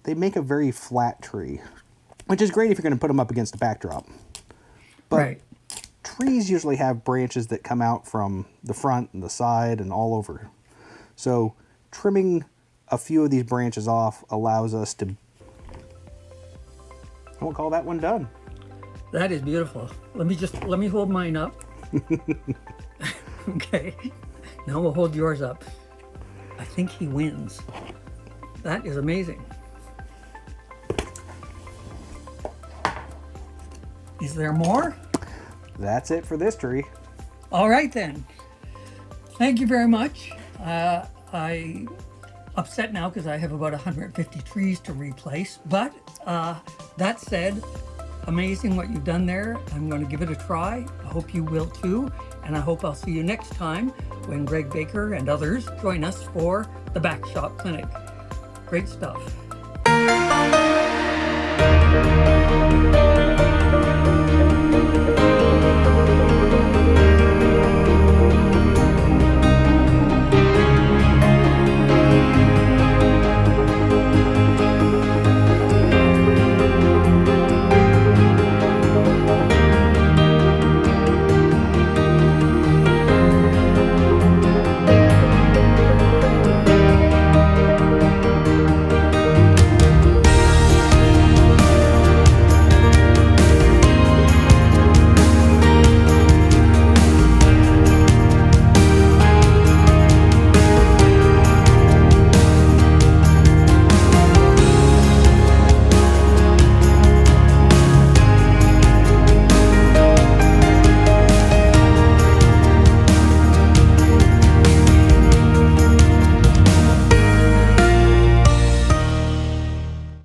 they make a very flat tree, which is great if you're going to put them up against a backdrop. But Right. trees usually have branches that come out from the front and the side and all over. So trimming a few of these branches off allows us to, and we'll call that one done. That is beautiful. Let me hold mine up. Okay. Now we'll hold yours up. I think he wins. That is amazing. Is there more? That's it for this tree. All right then. Thank you very much. I upset now because I have about 150 trees to replace. But that said, amazing what you've done there. I'm going to give it a try. I hope you will too. And I hope I'll see you next time when Greg Baker and others join us for the Backshop Clinic. Great stuff.